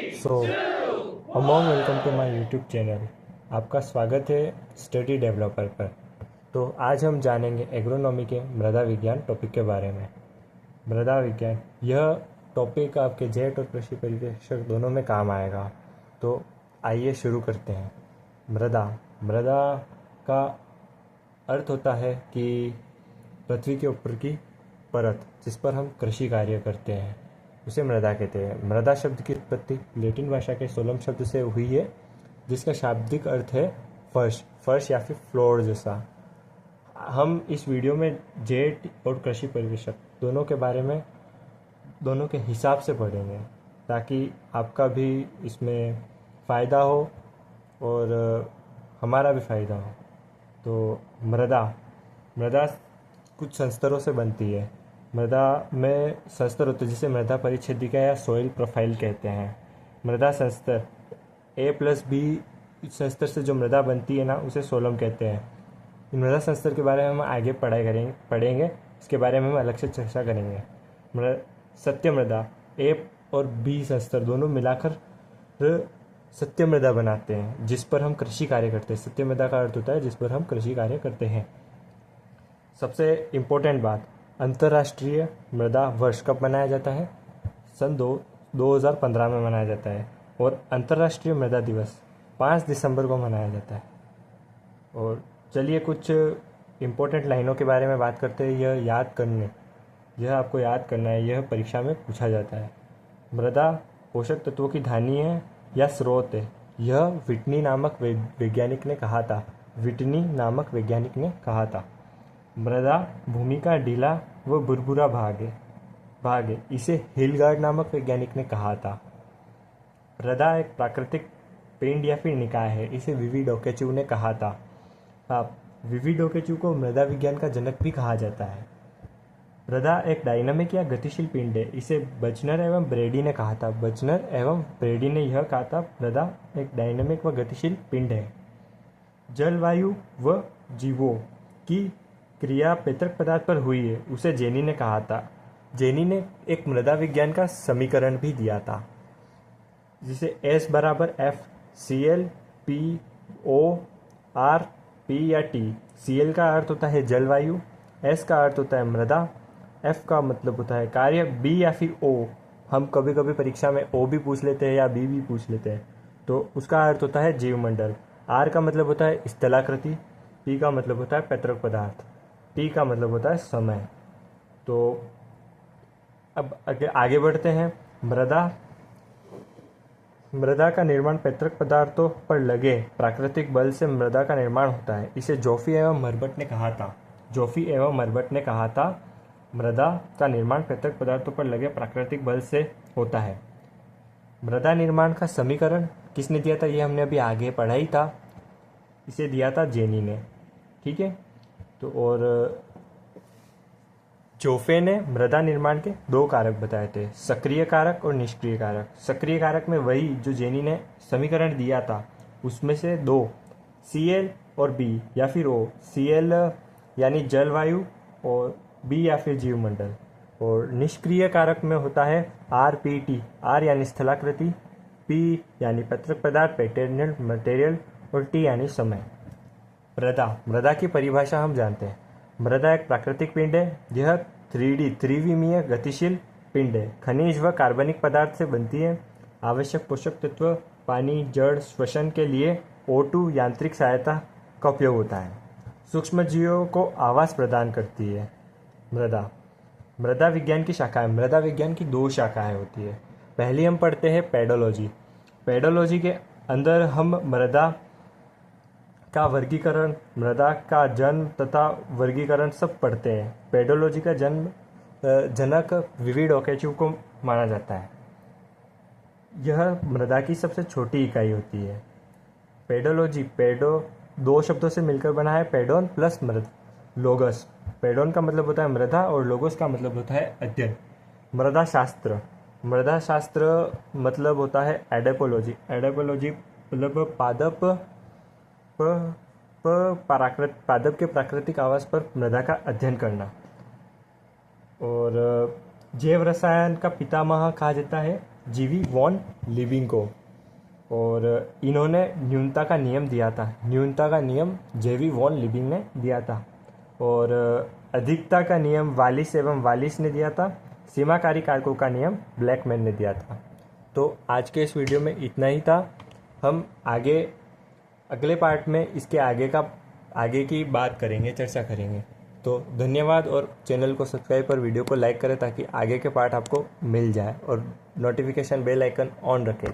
So among welcome to my YouTube channel. आपका स्वागत है स्टडी डेवलपर पर। तो आज हम जानेंगे एग्रोनॉमी के मृदा विज्ञान टॉपिक के बारे में। मृदा विज्ञान यह टॉपिक आपके जेट और कृषि परिवेशक दोनों में काम आएगा। तो आइए शुरू करते हैं। मृदा मृदा का अर्थ होता है कि पृथ्वी के ऊपर की परत जिस पर हम कृषि कार्य करते हैं उसे मृदा कहते हैं। मृदा शब्द की उत्पत्ति लैटिन भाषा के सोलम शब्द से हुई है, जिसका शाब्दिक अर्थ है फर्श, फर्श या फिर फ्लोर जैसा। हम इस वीडियो में जेट और कृषि परिवेशक दोनों के बारे में दोनों के हिसाब से पढ़ेंगे ताकि आपका भी इसमें फ़ायदा हो और हमारा भी फ़ायदा हो। तो मृदा मृदा कुछ संस्तरों से बनती है। मृदा में संस्तर होते हैं जिसे मृदा परिच्छेदिका या सॉइल प्रोफाइल कहते हैं। मृदा संस्तर A+B संस्तर से जो मृदा बनती है ना, उसे सोलम कहते हैं। इन मृदा संस्तर के बारे में हम आगे पढ़ेंगे। इसके बारे में हम अलग से चर्चा करेंगे। सत्य मृदा A और B संस्तर दोनों मिलाकर सत्य मृदा बनाते हैं, जिस पर हम कृषि कार्य करते हैं। सत्य मृदा का अर्थ होता है जिस पर हम कृषि कार्य करते हैं। सबसे इम्पोर्टेंट बात, अंतर्राष्ट्रीय मृदा वर्ष कब मनाया जाता है? सन 2015 में मनाया जाता है। और अंतर्राष्ट्रीय मृदा दिवस 5 दिसंबर को मनाया जाता है। और चलिए कुछ इम्पोर्टेंट लाइनों के बारे में बात करते हैं। यह आपको याद करना है, यह परीक्षा में पूछा जाता है। मृदा पोषक तत्वों की धानी है या स्रोत है, यह विटनी नामक वैज्ञानिक ने कहा था। मृदा भूमि का ढीला व बुरबुरा भाग है, इसे हिलगार्ड नामक वैज्ञानिक ने कहा था। मृदा एक प्राकृतिक पिंड या फिर निकाय है, इसे वीवी डोकेचु ने कहा था। वीवी डोकेचु को मृदा विज्ञान का जनक भी कहा जाता है। मृदा एक डायनामिक या गतिशील पिंड है, इसे बचनर एवं ब्रेडी ने कहा था। बचनर एवं ब्रेडी ने यह कहा था, मृदा एक डायनामिक व गतिशील पिंड है। जलवायु व जीवों की क्रिया पैतृक पदार्थ पर हुई है, उसे जेनी ने कहा था। जेनी ने एक मृदा विज्ञान का समीकरण भी दिया था, जिसे S बराबर F Cl P O R P या T। Cl का अर्थ होता है जलवायु, S का अर्थ होता है मृदा, F का मतलब होता है कार्य, B या फिर O। हम कभी कभी परीक्षा में O भी पूछ लेते हैं या B भी पूछ लेते हैं, तो उसका अर्थ होता है जीवमंडल। R का मतलब होता है स्थलाकृति, P का मतलब होता है पैतृक पदार्थ, T का मतलब होता है समय। तो अब आगे बढ़ते हैं। मृदा का निर्माण पैतृक पदार्थों पर लगे प्राकृतिक बल से मृदा का निर्माण होता है, इसे जोफी एवं मर्बट ने कहा था। मृदा का निर्माण पैतृक पदार्थों पर लगे प्राकृतिक बल से होता है। मृदा निर्माण का समीकरण किसने दिया था? ये हमने अभी आगे पढ़ा ही था। इसे दिया था जेनी ने, ठीक है। तो और जोफे ने मृदा निर्माण के 2 कारक बताए थे, सक्रिय कारक और निष्क्रिय कारक। सक्रिय कारक में वही जो जेनी ने समीकरण दिया था, उसमें से 2 Cl और B या फिर O। Cl यानी जलवायु और B या फिर जीवमंडल। और निष्क्रिय कारक में होता है RPT। R यानी स्थलाकृति, P यानी पैतृक पदार्थ पैटर्नल मटेरियल और T यानी समय। मृदा की परिभाषा हम जानते हैं। मृदा एक प्राकृतिक पिंड है। यह त्रिविमीय गतिशील पिंड है। खनिज व कार्बनिक पदार्थ से बनती है। आवश्यक पोषक तत्व पानी, जड़ श्वसन के लिए O2 यांत्रिक सहायता का उपयोग होता है। सूक्ष्म जीवों को आवास प्रदान करती है। मृदा विज्ञान की शाखाएं। मृदा विज्ञान की 2 शाखाएं होती है। पहली हम पढ़ते हैं पेडोलॉजी। पेडोलॉजी के अंदर हम मृदा का वर्गीकरण, मृदा का जन्म तथा वर्गीकरण सब पढ़ते हैं। पेडोलॉजी का जनक वीवी डोकेचु को माना जाता है। यह मृदा की सबसे छोटी इकाई होती है। पेडोलॉजी 2 शब्दों से मिलकर बना है, पेडोन प्लस लोगस। पेडोन का मतलब होता है मृदा और लोगोस का मतलब होता है अध्ययन। मृदा शास्त्र मतलब होता है एडेपोलॉजी। एडेपोलॉजी मतलब पादप के प्राकृतिक आवास पर मृदा का अध्ययन करना। और जैव रसायन का पितामह कहा जाता है जीवी वॉन लिविंग को, और इन्होंने न्यूनता का नियम दिया था। न्यूनता का नियम जेवी वॉन लिविंग ने दिया था, और अधिकता का नियम वालिस एवं वालिस ने दिया था। सीमाकारी कारकों का नियम ब्लैकमैन ने दिया था। तो आज के इस वीडियो में इतना ही था। हम अगले पार्ट में इसके आगे की बात करेंगे, चर्चा करेंगे। तो धन्यवाद, और चैनल को सब्सक्राइब और वीडियो को लाइक करें ताकि आगे के पार्ट आपको मिल जाए, और नोटिफिकेशन बेल आइकन ऑन रखें।